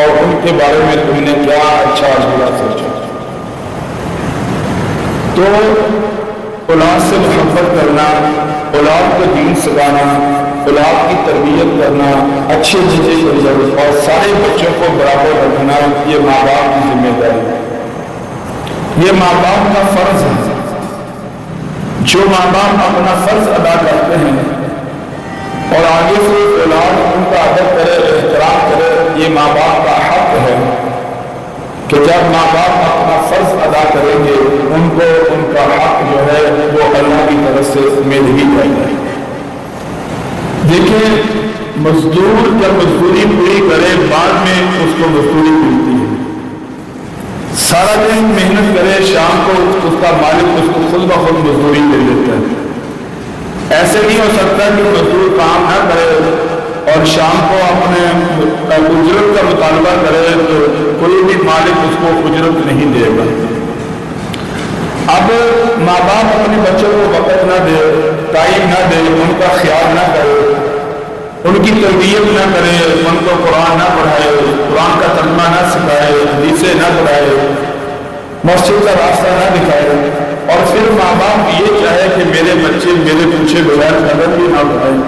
اور ان کے بارے میں تم نے کیا اچھا اور برا سوچا۔ تو اولاد سے محبت کرنا، اولاد کو دین سکھانا، اولاد کی تربیت کرنا، اچھے چیزیں کو اور سارے بچوں کو برابر رکھنا، یہ ماں باپ کی ذمہ داری ہے، یہ ماں باپ کا فرض ہے۔ جو ماں باپ اپنا فرض ادا کرتے ہیں اور آگے سے اولاد ان کا ادب کرے، احترام کرے، یہ ماں باپ کا حق ہے کہ جب ماں باپ اپنا فرض ادا کریں گے ان کو ان کا حق جو ہے وہ اللہ کی طرف سے مل ہی جائے گا۔ دیکھیں، مزدور جب مزدوری پوری کرے بعد میں اس کو مزدوری ملتی ہے، سارا دن محنت کرے، شام کو اس کا مالک اس کو خود بخود مزدوری دے دیتا ہے۔ ایسے نہیں ہو سکتا کہ مزدور کام نہ کرے اور شام کو اپنے اجرت کا مطالبہ کرے تو کوئی بھی مالک اس کو اجرت نہیں دے گا۔ اب ماں باپ اپنے بچوں کو وقت نہ دے، ٹائم نہ دے، ان کا خیال نہ کرے، ان کی تربیت نہ کرے، ان کو قرآن نہ پڑھائے، قرآن کا ترجمہ نہ سکھائے، حدیثیں نہ پڑھائے، مسجد کا راستہ نہ دکھائے، اور پھر ماں باپ یہ چاہے کہ میرے بچے میرے پیچھے بغیر قدم بھی نہ اٹھائیں،